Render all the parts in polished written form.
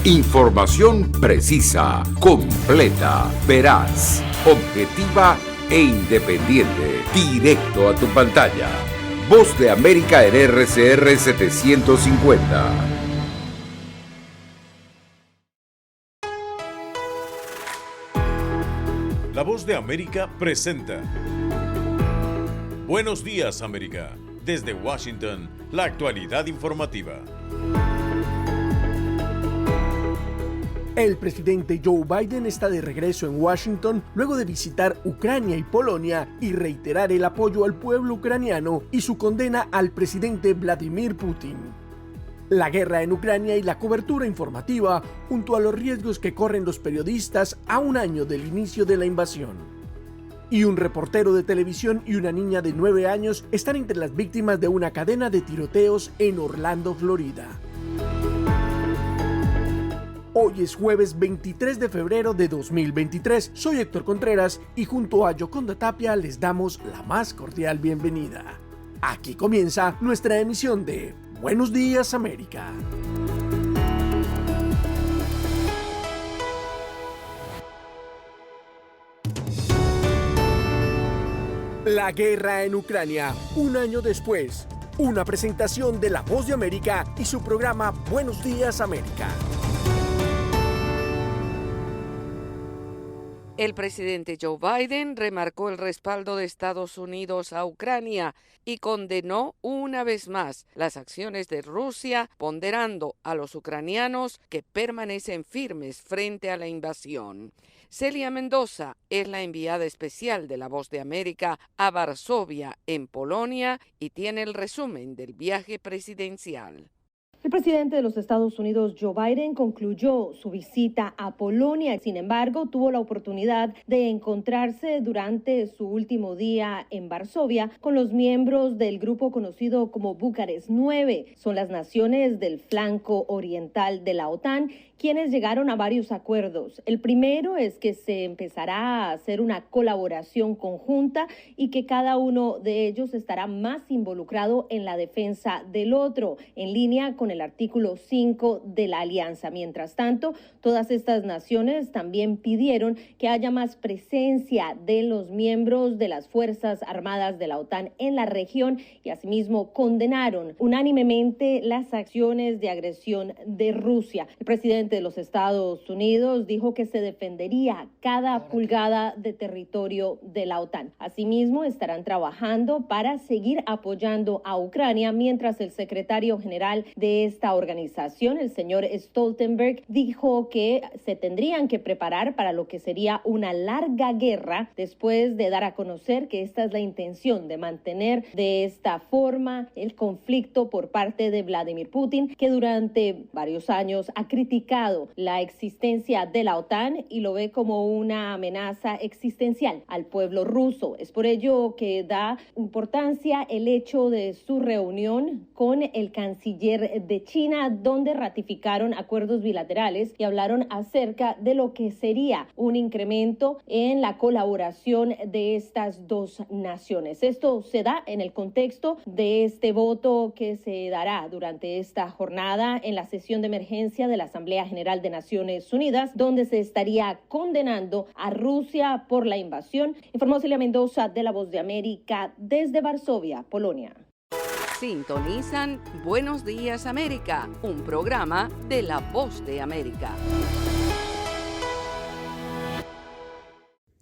Información precisa, completa, veraz, objetiva e independiente. Directo a tu pantalla. Voz de América en RCR 750. La Voz de América presenta Buenos días, América. Desde Washington, la actualidad informativa. El presidente Joe Biden está de regreso en Washington luego de visitar Ucrania y Polonia y reiterar el apoyo al pueblo ucraniano y su condena al presidente Vladimir Putin. La guerra en Ucrania y la cobertura informativa, junto a los riesgos que corren los periodistas a un año del inicio de la invasión. Y un reportero de televisión y una niña de 9 años están entre las víctimas de una cadena de tiroteos en Orlando, Florida. Hoy es jueves 23 de febrero de 2023. Soy Héctor Contreras y junto a Yoconda Tapia les damos la más cordial bienvenida. Aquí comienza nuestra emisión de Buenos Días, América. La guerra en Ucrania, un año después. Una presentación de La Voz de América y su programa Buenos Días, América. El presidente Joe Biden remarcó el respaldo de Estados Unidos a Ucrania y condenó una vez más las acciones de Rusia, ponderando a los ucranianos que permanecen firmes frente a la invasión. Celia Mendoza es la enviada especial de La Voz de América a Varsovia, en Polonia, y tiene el resumen del viaje presidencial. El presidente de los Estados Unidos, Joe Biden, concluyó su visita a Polonia. Sin embargo, tuvo la oportunidad de encontrarse durante su último día en Varsovia con los miembros del grupo conocido como Bucarest 9. Son las naciones del flanco oriental de la OTAN quienes llegaron a varios acuerdos. El primero es que se empezará a hacer una colaboración conjunta y que cada uno de ellos estará más involucrado en la defensa del otro, en línea con el artículo 5 de la alianza. Mientras tanto, todas estas naciones también pidieron que haya más presencia de los miembros de las Fuerzas Armadas de la OTAN en la región y asimismo condenaron unánimemente las acciones de agresión de Rusia. El presidente de los Estados Unidos dijo que se defendería cada pulgada de territorio de la OTAN. Asimismo, estarán trabajando para seguir apoyando a Ucrania, mientras el secretario general de esta organización, el señor Stoltenberg, dijo que se tendrían que preparar para lo que sería una larga guerra, después de dar a conocer que esta es la intención de mantener de esta forma el conflicto por parte de Vladimir Putin, que durante varios años ha criticado la existencia de la OTAN y lo ve como una amenaza existencial al pueblo ruso. Es por ello que da importancia el hecho de su reunión con el canciller de China, donde ratificaron acuerdos bilaterales y hablaron acerca de lo que sería un incremento en la colaboración de estas dos naciones. Esto se da en el contexto de este voto que se dará durante esta jornada en la sesión de emergencia de la Asamblea General de Naciones Unidas, donde se estaría condenando a Rusia por la invasión. Informó Celia Mendoza de La Voz de América desde Varsovia, Polonia. Sintonizan Buenos Días, América, un programa de La Voz de América.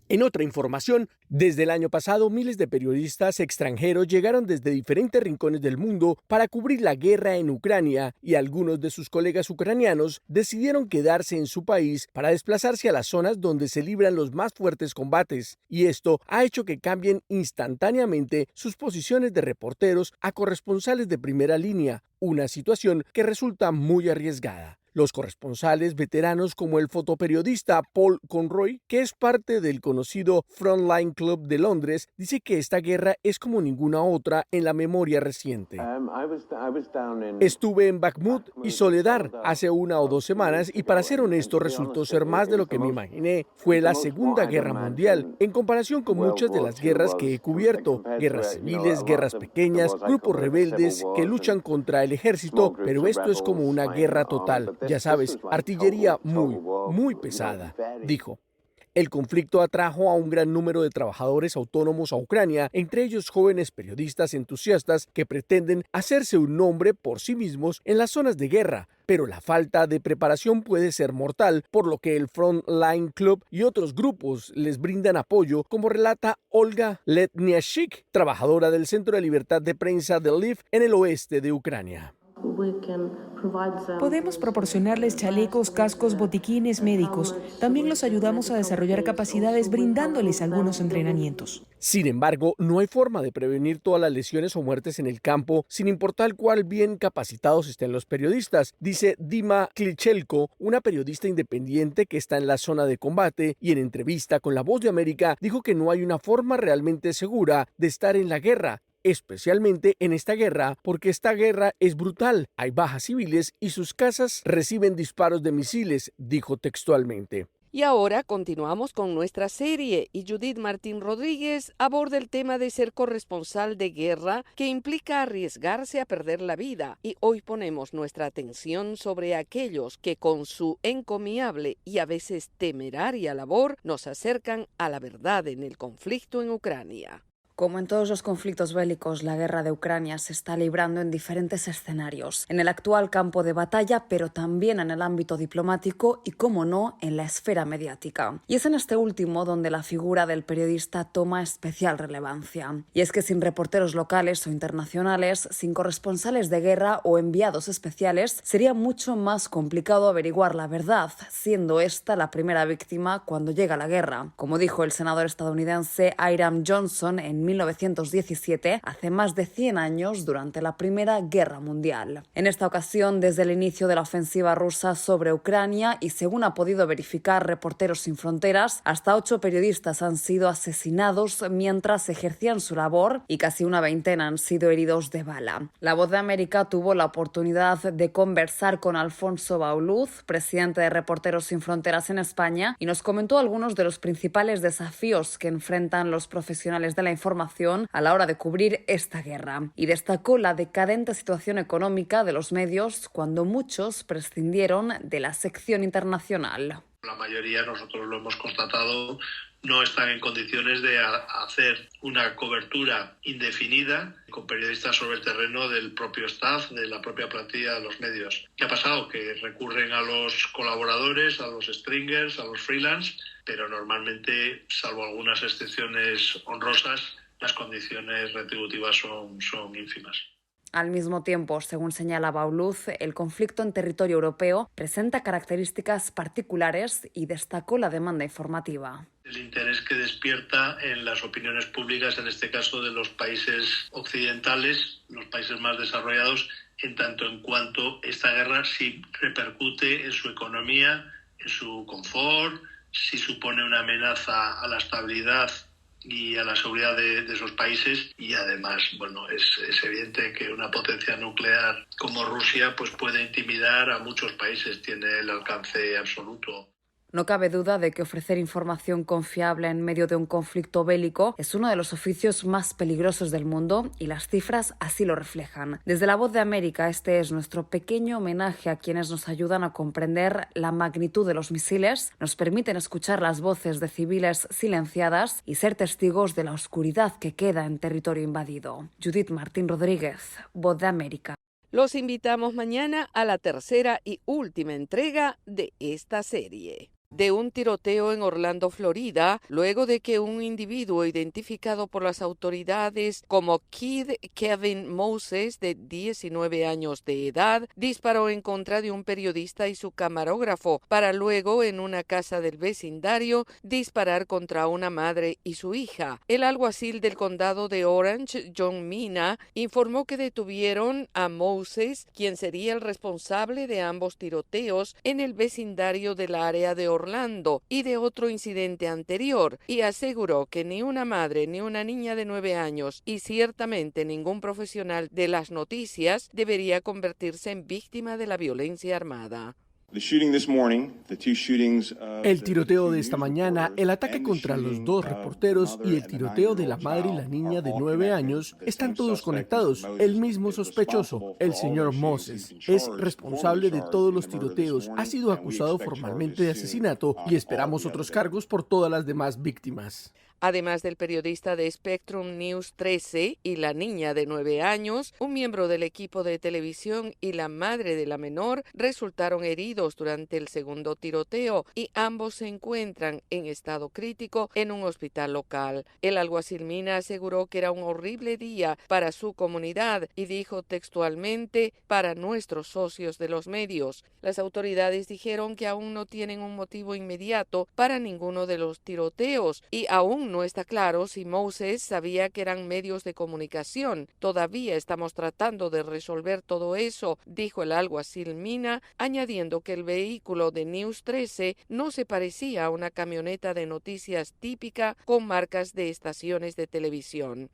En otra información, desde el año pasado, miles de periodistas extranjeros llegaron desde diferentes rincones del mundo para cubrir la guerra en Ucrania y algunos de sus colegas ucranianos decidieron quedarse en su país para desplazarse a las zonas donde se libran los más fuertes combates, y esto ha hecho que cambien instantáneamente sus posiciones de reporteros a corresponsales de primera línea, una situación que resulta muy arriesgada. Los corresponsales veteranos como el fotoperiodista Paul Conroy, que es parte del conocido Frontline Club de Londres, dice que esta guerra es como ninguna otra en la memoria reciente. Estuve en Bakhmut y Soledar hace 1 o 2 semanas y, para ser honesto, resultó ser más de lo que me imaginé. Fue la Segunda Guerra Mundial, en comparación con muchas de las guerras que he cubierto, guerras civiles, guerras pequeñas, grupos rebeldes que luchan contra el ejército, pero esto es como una guerra total. Ya sabes, artillería muy pesada, dijo. El conflicto atrajo a un gran número de trabajadores autónomos a Ucrania, entre ellos jóvenes periodistas entusiastas que pretenden hacerse un nombre por sí mismos en las zonas de guerra. Pero la falta de preparación puede ser mortal, por lo que el Frontline Club y otros grupos les brindan apoyo, como relata Olga Letniashik, trabajadora del Centro de Libertad de Prensa de Lviv en el oeste de Ucrania. Podemos proporcionarles chalecos, cascos, botiquines médicos. También los ayudamos a desarrollar capacidades brindándoles algunos entrenamientos. Sin embargo, no hay forma de prevenir todas las lesiones o muertes en el campo, sin importar cuál bien capacitados estén los periodistas, dice Dima Klichelko, una periodista independiente que está en la zona de combate y en entrevista con La Voz de América dijo que no hay una forma realmente segura de estar en la guerra, especialmente en esta guerra, porque esta guerra es brutal, hay bajas civiles y sus casas reciben disparos de misiles, dijo textualmente. Y ahora continuamos con nuestra serie y Judith Martín Rodríguez aborda el tema de ser corresponsal de guerra, que implica arriesgarse a perder la vida. Y hoy ponemos nuestra atención sobre aquellos que con su encomiable y a veces temeraria labor nos acercan a la verdad en el conflicto en Ucrania. Como en todos los conflictos bélicos, la guerra de Ucrania se está librando en diferentes escenarios, en el actual campo de batalla, pero también en el ámbito diplomático y, como no, en la esfera mediática. Y es en este último donde la figura del periodista toma especial relevancia. Y es que sin reporteros locales o internacionales, sin corresponsales de guerra o enviados especiales, sería mucho más complicado averiguar la verdad, siendo esta la primera víctima cuando llega la guerra. Como dijo el senador estadounidense Hiram Johnson en 1917, hace más de 100 años, durante la Primera Guerra Mundial. En esta ocasión, desde el inicio de la ofensiva rusa sobre Ucrania, y según ha podido verificar Reporteros Sin Fronteras, hasta 8 periodistas han sido asesinados mientras ejercían su labor y casi una veintena han sido heridos de bala. La Voz de América tuvo la oportunidad de conversar con Alfonso Bauluz, presidente de Reporteros Sin Fronteras en España, y nos comentó algunos de los principales desafíos que enfrentan los profesionales de la información a la hora de cubrir esta guerra, y destacó la decadente situación económica de los medios cuando muchos prescindieron de la sección internacional. La mayoría, nosotros lo hemos constatado, no están en condiciones de hacer una cobertura indefinida con periodistas sobre el terreno del propio staff, de la propia plantilla de los medios. ¿Qué ha pasado? Que recurren a los colaboradores, a los stringers, a los freelance, pero normalmente, salvo algunas excepciones honrosas, las condiciones retributivas son ínfimas. Al mismo tiempo, según señala Bauluz, el conflicto en territorio europeo presenta características particulares y destacó la demanda informativa. El interés que despierta en las opiniones públicas, en este caso de los países occidentales, los países más desarrollados, en tanto en cuanto esta guerra sí repercute en su economía, en su confort, si supone una amenaza a la estabilidad y a la seguridad de esos países, y además, bueno, es evidente que una potencia nuclear como Rusia pues puede intimidar a muchos países, tiene el alcance absoluto. No cabe duda de que ofrecer información confiable en medio de un conflicto bélico es uno de los oficios más peligrosos del mundo, y las cifras así lo reflejan. Desde La Voz de América, este es nuestro pequeño homenaje a quienes nos ayudan a comprender la magnitud de los misiles, nos permiten escuchar las voces de civiles silenciadas y ser testigos de la oscuridad que queda en territorio invadido. Judith Martín Rodríguez, Voz de América. Los invitamos mañana a la tercera y última entrega de esta serie. De un tiroteo en Orlando, Florida, luego de que un individuo identificado por las autoridades como Kid Kevin Moses, de 19 años de edad, disparó en contra de un periodista y su camarógrafo, para luego, en una casa del vecindario, disparar contra una madre y su hija. El alguacil del condado de Orange, John Mina, informó que detuvieron a Moses, quien sería el responsable de ambos tiroteos en el vecindario del área de Orlando y de otro incidente anterior, y aseguró que ni una madre ni una niña de 9 años y ciertamente ningún profesional de las noticias debería convertirse en víctima de la violencia armada. El tiroteo de esta mañana, el ataque contra los dos reporteros y el tiroteo de la madre y la niña de 9 años están todos conectados. El mismo sospechoso, el señor Moses, es responsable de todos los tiroteos. Ha sido acusado formalmente de asesinato y esperamos otros cargos por todas las demás víctimas. Además del periodista de Spectrum News 13 y la niña de 9 años, un miembro del equipo de televisión y la madre de la menor resultaron heridos durante el segundo tiroteo y ambos se encuentran en estado crítico en un hospital local. El alguacil Mina aseguró que era un horrible día para su comunidad y dijo textualmente: para nuestros socios de los medios. Las autoridades dijeron que aún no tienen un motivo inmediato para ninguno de los tiroteos y aún no está claro si Moses sabía que eran medios de comunicación. Todavía estamos tratando de resolver todo eso, dijo el alguacil Mina, añadiendo que el vehículo de News 13 no se parecía a una camioneta de noticias típica con marcas de estaciones de televisión.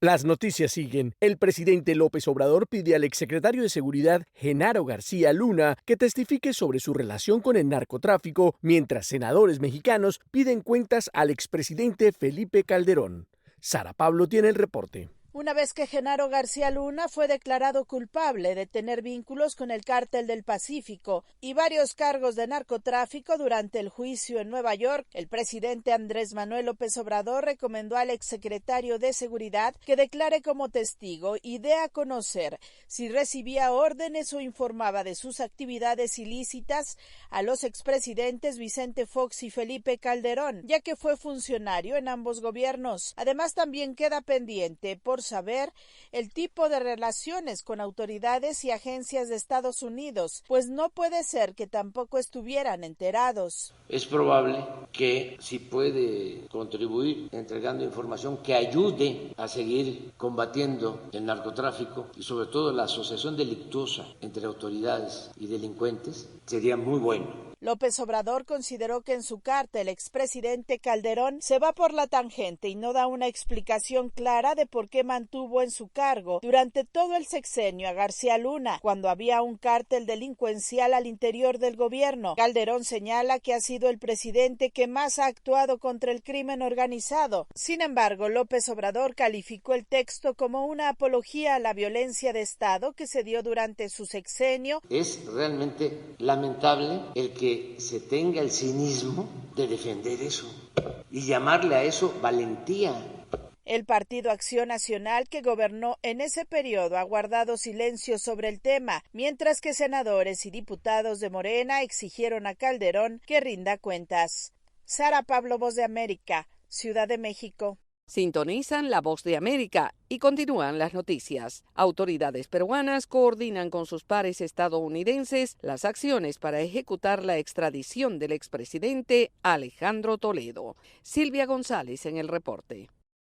Las noticias siguen. El presidente López Obrador pide al exsecretario de Seguridad, Genaro García Luna, que testifique sobre su relación con el narcotráfico, mientras senadores mexicanos piden cuentas al expresidente Felipe Calderón. Sara Pablo tiene el reporte. Una vez que Genaro García Luna fue declarado culpable de tener vínculos con el Cártel del Pacífico y varios cargos de narcotráfico durante el juicio en Nueva York, el presidente Andrés Manuel López Obrador recomendó al exsecretario de Seguridad que declare como testigo y dé a conocer si recibía órdenes o informaba de sus actividades ilícitas a los expresidentes Vicente Fox y Felipe Calderón, ya que fue funcionario en ambos gobiernos. Además, también queda pendiente por saber el tipo de relaciones con autoridades y agencias de Estados Unidos, pues no puede ser que tampoco estuvieran enterados. Es probable que si puede contribuir entregando información que ayude a seguir combatiendo el narcotráfico y sobre todo la asociación delictuosa entre autoridades y delincuentes, sería muy bueno. López Obrador consideró que en su carta el expresidente Calderón se va por la tangente y no da una explicación clara de por qué mantuvo en su cargo durante todo el sexenio a García Luna, cuando había un cártel delincuencial al interior del gobierno. Calderón señala que ha sido el presidente que más ha actuado contra el crimen organizado. Sin embargo, López Obrador calificó el texto como una apología a la violencia de Estado que se dio durante su sexenio. Es realmente lamentable el que se tenga el cinismo de defender eso y llamarle a eso valentía. El Partido Acción Nacional, que gobernó en ese periodo, ha guardado silencio sobre el tema, mientras que senadores y diputados de Morena exigieron a Calderón que rinda cuentas. Sara Pablo, Voz de América, Ciudad de México. Sintonizan La Voz de América y continúan las noticias. Autoridades peruanas coordinan con sus pares estadounidenses las acciones para ejecutar la extradición del expresidente Alejandro Toledo. Silvia González en el reporte.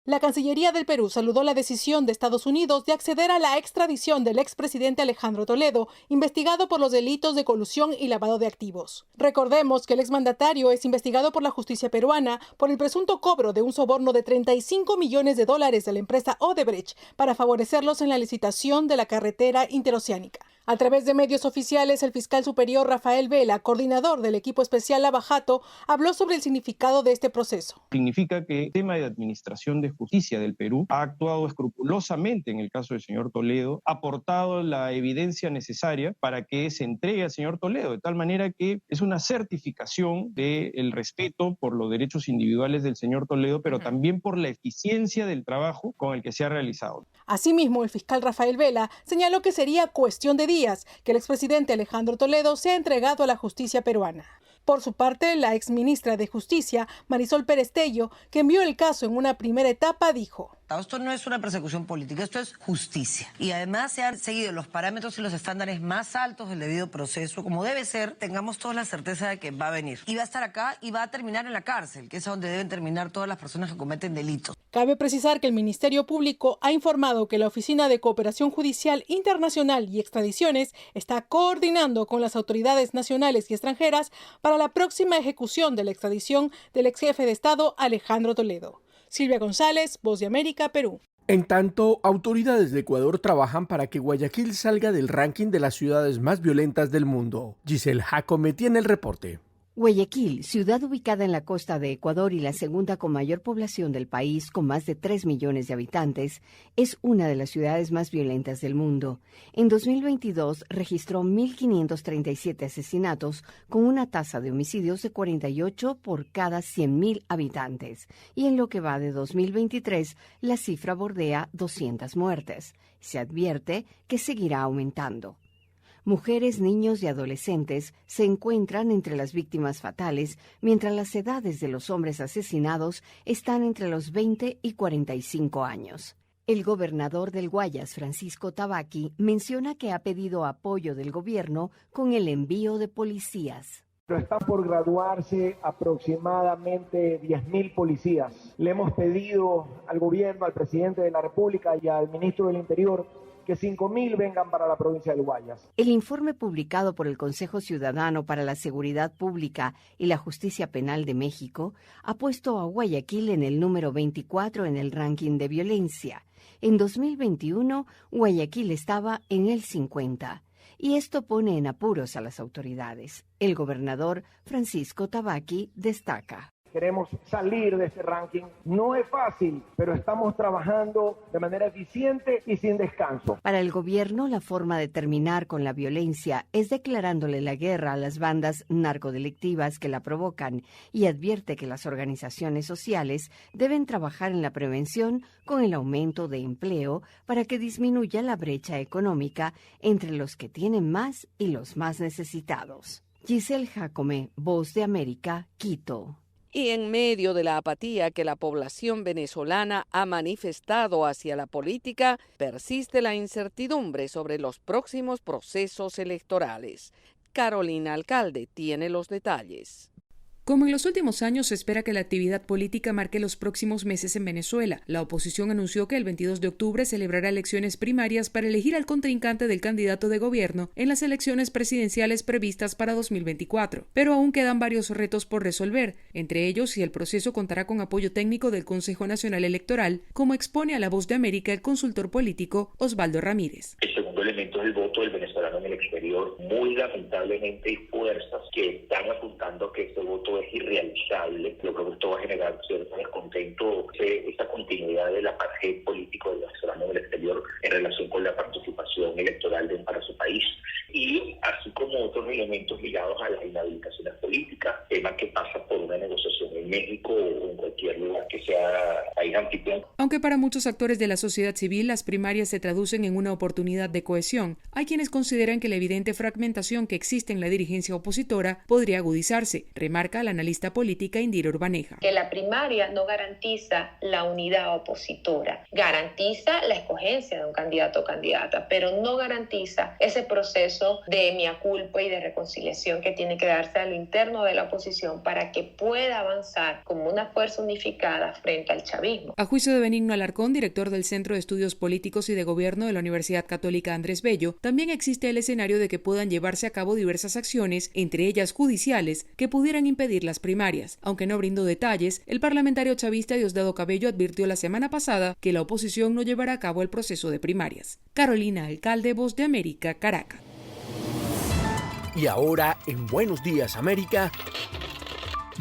La Cancillería del Perú saludó la decisión de Estados Unidos de acceder a la extradición del expresidente Alejandro Toledo, investigado por los delitos de colusión y lavado de activos. Recordemos que el exmandatario es investigado por la justicia peruana por el presunto cobro de un soborno de $35 millones de la empresa Odebrecht para favorecerlos en la licitación de la carretera interoceánica. A través de medios oficiales, el fiscal superior Rafael Vela, coordinador del equipo especial Lava Jato, habló sobre el significado de este proceso. Significa que el tema de administración de justicia del Perú ha actuado escrupulosamente en el caso del señor Toledo, ha aportado la evidencia necesaria para que se entregue al señor Toledo, de tal manera que es una certificación del respeto por los derechos individuales del señor Toledo, pero también por la eficiencia del trabajo con el que se ha realizado. Asimismo, el fiscal Rafael Vela señaló que sería cuestión de días que el expresidente Alejandro Toledo sea entregado a la justicia peruana. Por su parte, la exministra de Justicia, Marisol Pérez Tello, que envió el caso en una primera etapa, dijo: esto no es una persecución política, esto es justicia. Y además se han seguido los parámetros y los estándares más altos del debido proceso, como debe ser. Tengamos toda la certeza de que va a venir. Y va a estar acá y va a terminar en la cárcel, que es donde deben terminar todas las personas que cometen delitos. Cabe precisar que el Ministerio Público ha informado que la Oficina de Cooperación Judicial Internacional y Extradiciones está coordinando con las autoridades nacionales y extranjeras para la próxima ejecución de la extradición del ex jefe de Estado Alejandro Toledo. Silvia González, Voz de América, Perú. En tanto, autoridades de Ecuador trabajan para que Guayaquil salga del ranking de las ciudades más violentas del mundo. Giselle Jacome tiene el reporte. Guayaquil, ciudad ubicada en la costa de Ecuador y la segunda con mayor población del país, con más de 3 millones de habitantes, es una de las ciudades más violentas del mundo. En 2022 registró 1.537 asesinatos, con una tasa de homicidios de 48 por cada 100.000 habitantes. Y en lo que va de 2023, la cifra bordea 200 muertes. Se advierte que seguirá aumentando. Mujeres, niños y adolescentes se encuentran entre las víctimas fatales, mientras las edades de los hombres asesinados están entre los 20 y 45 años. El gobernador del Guayas, Francisco Tabaqui, menciona que ha pedido apoyo del gobierno con el envío de policías. Pero están por graduarse aproximadamente 10.000 policías. Le hemos pedido al gobierno, al presidente de la República y al ministro del Interior que 5.000 vengan para la provincia del Guayas. El informe publicado por el Consejo Ciudadano para la Seguridad Pública y la Justicia Penal de México ha puesto a Guayaquil en el número 24 en el ranking de violencia. En 2021, Guayaquil estaba en el 50. Y esto pone en apuros a las autoridades. El gobernador Francisco Tabaqui destaca. Queremos salir de este ranking. No es fácil, pero estamos trabajando de manera eficiente y sin descanso. Para el gobierno, la forma de terminar con la violencia es declarándole la guerra a las bandas narcodelictivas que la provocan y advierte que las organizaciones sociales deben trabajar en la prevención con el aumento de empleo para que disminuya la brecha económica entre los que tienen más y los más necesitados. Giselle Jacome, Voz de América, Quito. Y en medio de la apatía que la población venezolana ha manifestado hacia la política, persiste la incertidumbre sobre los próximos procesos electorales. Carolina Alcalde tiene los detalles. Como en los últimos años, se espera que la actividad política marque los próximos meses en Venezuela. La oposición anunció que el 22 de octubre celebrará elecciones primarias para elegir al contrincante del candidato de gobierno en las elecciones presidenciales previstas para 2024. Pero aún quedan varios retos por resolver, entre ellos si el proceso contará con apoyo técnico del Consejo Nacional Electoral, como expone a La Voz de América el consultor político Osvaldo Ramírez. El segundo elemento es el voto del venezolano en el exterior. Muy lamentablemente hay fuerzas que están apuntando a que este voto es irrealizable, lo que esto va a generar cierto descontento, esa continuidad del apartheid político del venezolano en el exterior en relación con la participación electoral para su país, y así como otros elementos ligados a las inhabilitaciones políticas, tema que pasa por una negociación en México o en cualquier lugar que sea país anfitrión. Aunque para muchos actores de la sociedad civil las primarias se traducen en una oportunidad de cohesión, hay quienes consideran que la evidente fragmentación que existe en la dirigencia opositora podría agudizarse, remarca la analista política Indira Urbaneja. Que la primaria no garantiza la unidad opositora, garantiza la escogencia de un candidato o candidata, pero no garantiza ese proceso de mea culpa y de reconciliación que tiene que darse a lo interno de la oposición para que pueda avanzar como una fuerza unificada frente al chavismo. A juicio de Benigno Alarcón, director del Centro de Estudios Políticos y de Gobierno de la Universidad Católica Andrés Bello, también existe el escenario de que puedan llevarse a cabo diversas acciones, entre ellas judiciales, que pudieran impedir las primarias. Aunque no brindó detalles, el parlamentario chavista Diosdado Cabello advirtió la semana pasada que la oposición no llevará a cabo el proceso de primarias. Carolina Alcalde, Voz de América, Caracas. Y ahora, en Buenos Días América,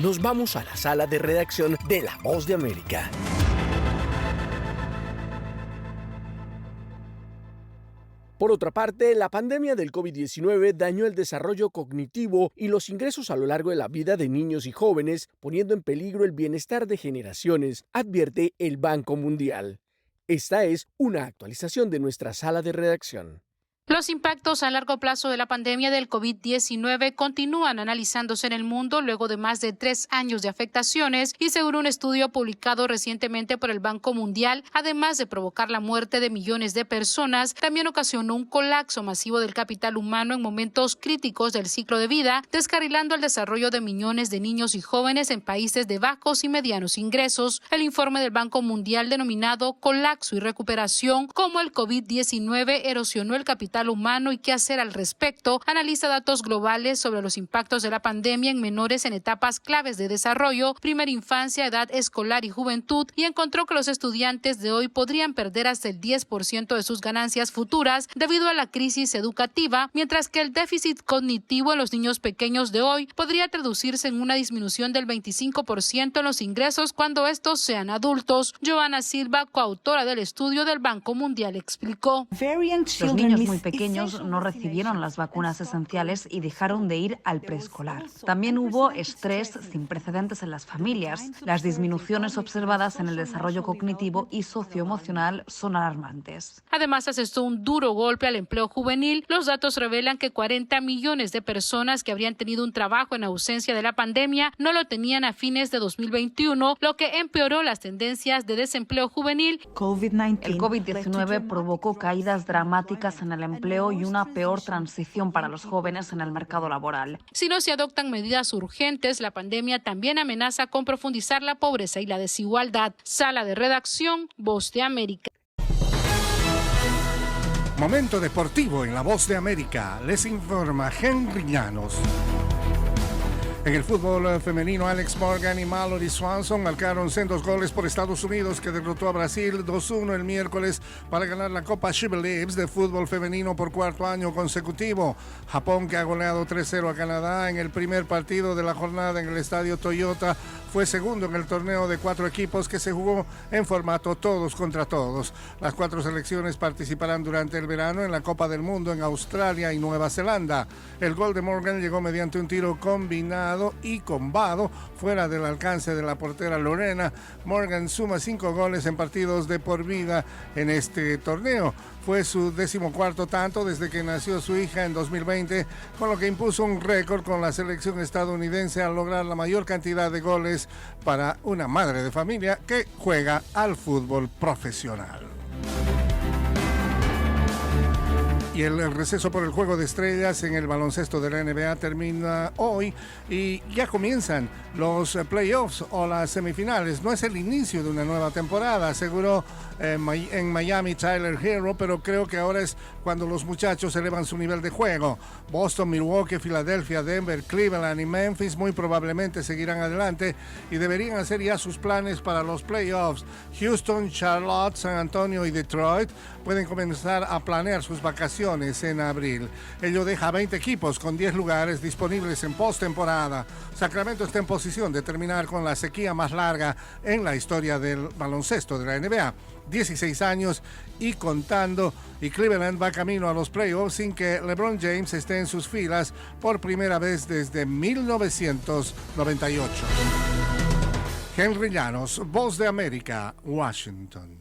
nos vamos a la sala de redacción de La Voz de América. Por otra parte, la pandemia del COVID-19 dañó el desarrollo cognitivo y los ingresos a lo largo de la vida de niños y jóvenes, poniendo en peligro el bienestar de generaciones, advierte el Banco Mundial. Esta es una actualización de nuestra sala de redacción. Los impactos a largo plazo de la pandemia del COVID-19 continúan analizándose en el mundo luego de más de 3 años de afectaciones y según un estudio publicado recientemente por el Banco Mundial, además de provocar la muerte de millones de personas, también ocasionó un colapso masivo del capital humano en momentos críticos del ciclo de vida, descarrilando el desarrollo de millones de niños y jóvenes en países de bajos y medianos ingresos. El informe del Banco Mundial denominado Colapso y Recuperación, como el COVID-19 erosionó el capital mental humano y qué hacer al respecto, analiza datos globales sobre los impactos de la pandemia en menores en etapas claves de desarrollo, primera infancia, edad escolar y juventud, y encontró que los estudiantes de hoy podrían perder hasta el 10% de sus ganancias futuras debido a la crisis educativa, mientras que el déficit cognitivo en los niños pequeños de hoy podría traducirse en una disminución del 25% en los ingresos cuando estos sean adultos. Joana Silva, coautora del estudio del Banco Mundial, explicó. Los niños muy pequeños no recibieron las vacunas esenciales y dejaron de ir al preescolar. También hubo estrés sin precedentes en las familias. Las disminuciones observadas en el desarrollo cognitivo y socioemocional son alarmantes. Además, asestó un duro golpe al empleo juvenil. Los datos revelan que 40 millones de personas que habrían tenido un trabajo en ausencia de la pandemia no lo tenían a fines de 2021, lo que empeoró las tendencias de desempleo juvenil. El COVID-19 provocó caídas dramáticas en el empleo y una peor transición para los jóvenes en el mercado laboral. Si no se adoptan medidas urgentes, la pandemia también amenaza con profundizar la pobreza y la desigualdad. Sala de redacción, Voz de América. Momento deportivo en la Voz de América. Les informa Henry Llanos. En el fútbol femenino, Alex Morgan y Mallory Swanson marcaron sendos goles por Estados Unidos, que derrotó a Brasil 2-1 el miércoles para ganar la Copa She Believes de fútbol femenino por cuarto año consecutivo. Japón, que ha goleado 3-0 a Canadá en el primer partido de la jornada en el estadio Toyota, fue segundo en el torneo de 4 equipos que se jugó en formato todos contra todos. Las 4 selecciones participarán durante el verano en la Copa del Mundo en Australia y Nueva Zelanda. El gol de Morgan llegó mediante un tiro combinado y combado fuera del alcance de la portera Lorena. Morgan suma 5 goles en partidos de por vida en este torneo. Fue su 14º tanto desde que nació su hija en 2020, con lo que impuso un récord con la selección estadounidense al lograr la mayor cantidad de goles para una madre de familia que juega al fútbol profesional. Y el receso por el Juego de Estrellas en el baloncesto de la NBA termina hoy y ya comienzan los playoffs o las semifinales. No es el inicio de una nueva temporada, aseguró en Miami Tyler Hero, pero creo que ahora es cuando los muchachos elevan su nivel de juego. Boston, Milwaukee, Filadelfia, Denver, Cleveland y Memphis muy probablemente seguirán adelante y deberían hacer ya sus planes para los playoffs. Houston, Charlotte, San Antonio y Detroit pueden comenzar a planear sus vacaciones en abril. Ello deja 20 equipos con 10 lugares disponibles en postemporada. Sacramento está en posición de terminar con la sequía más larga en la historia del baloncesto de la NBA. 16 años y contando, y Cleveland va camino a los playoffs sin que LeBron James esté en sus filas por primera vez desde 1998. Henry Llanos, Voz de América, Washington.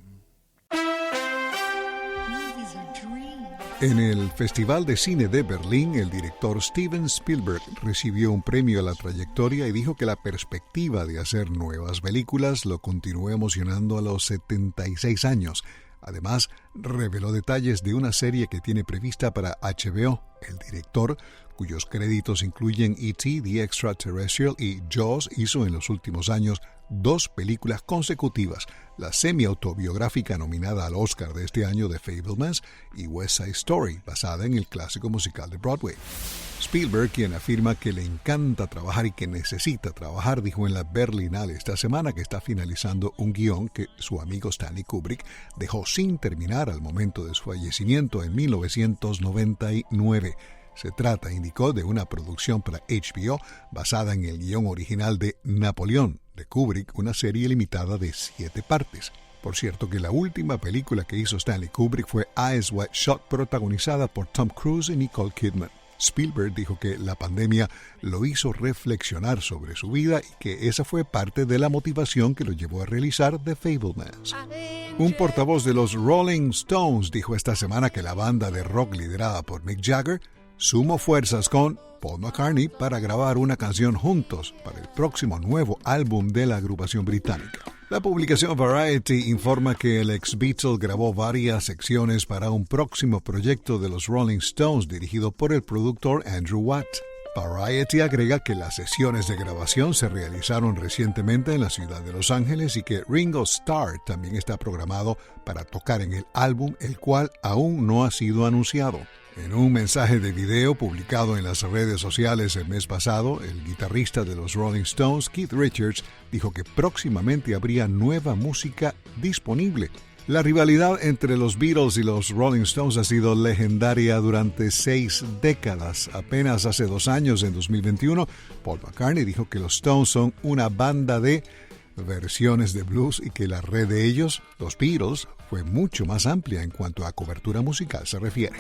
En el Festival de Cine de Berlín, el director Steven Spielberg recibió un premio a la trayectoria y dijo que la perspectiva de hacer nuevas películas lo continuó emocionando a los 76 años. Además, reveló detalles de una serie que tiene prevista para HBO. El director, cuyos créditos incluyen E.T., The Extraterrestrial y Jaws, hizo en los últimos años 2 películas consecutivas, la semi-autobiográfica nominada al Oscar de este año The Fabelmans y West Side Story, basada en el clásico musical de Broadway. Spielberg, quien afirma que le encanta trabajar y que necesita trabajar, dijo en la Berlinale esta semana que está finalizando un guión que su amigo Stanley Kubrick dejó sin terminar al momento de su fallecimiento en 1999. Se trata, indicó, de una producción para HBO basada en el guión original de Napoleón, de Kubrick, una serie limitada de 7 partes. Por cierto que la última película que hizo Stanley Kubrick fue Eyes Wide Shut, protagonizada por Tom Cruise y Nicole Kidman. Spielberg dijo que la pandemia lo hizo reflexionar sobre su vida y que esa fue parte de la motivación que lo llevó a realizar The Fabelmans. Un portavoz de los Rolling Stones dijo esta semana que la banda de rock liderada por Mick Jagger sumó fuerzas con Paul McCartney para grabar una canción juntos para el próximo nuevo álbum de la agrupación británica. La publicación Variety informa que el ex-Beatle grabó varias secciones para un próximo proyecto de los Rolling Stones dirigido por el productor Andrew Watt. Variety agrega que las sesiones de grabación se realizaron recientemente en la ciudad de Los Ángeles y que Ringo Starr también está programado para tocar en el álbum, el cual aún no ha sido anunciado. En un mensaje de video publicado en las redes sociales el mes pasado, el guitarrista de los Rolling Stones, Keith Richards, dijo que próximamente habría nueva música disponible. La rivalidad entre los Beatles y los Rolling Stones ha sido legendaria durante 6 décadas. Apenas hace 2 años, en 2021, Paul McCartney dijo que los Stones son una banda de versiones de blues y que la red de ellos, los Beatles, fue mucho más amplia en cuanto a cobertura musical se refiere.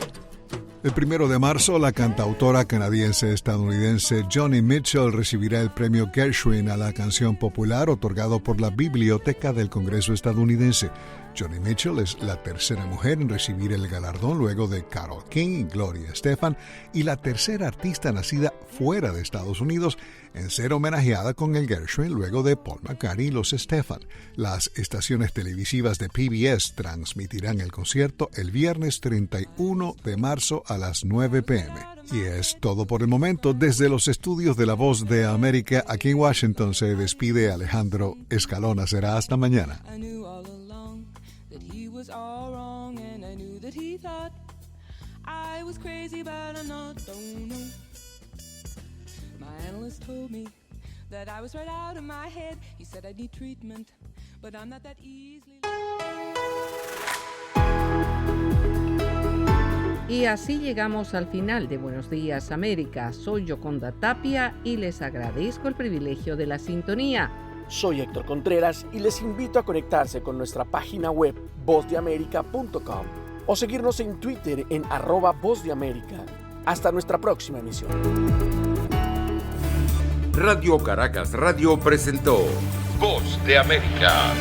El 1 de marzo, la cantautora canadiense-estadounidense Joni Mitchell recibirá el premio Gershwin a la canción popular otorgado por la Biblioteca del Congreso estadounidense. Joni Mitchell es la tercera mujer en recibir el galardón luego de Carole King y Gloria Estefan y la tercera artista nacida fuera de Estados Unidos en ser homenajeada con el Gershwin luego de Paul McCartney y los Estefan. Las estaciones televisivas de PBS transmitirán el concierto el viernes 31 de marzo a las 9 p.m. Y es todo por el momento. Desde los estudios de La Voz de América, aquí en Washington, se despide Alejandro Escalona. Será hasta mañana. Was all wrong, and I knew that he thought I was crazy, but I'm not, don't know. My analyst told me that I was right out of my head. He said I need treatment, but I'm not that easily. Y así llegamos al final de Buenos Días América. Soy Yoconda Tapia y les agradezco el privilegio de la sintonía. Soy Héctor Contreras y les invito a conectarse con nuestra página web vozdeamerica.com o seguirnos en Twitter en @vozdeamerica. Hasta nuestra próxima emisión. Radio Caracas Radio presentó Voz de América.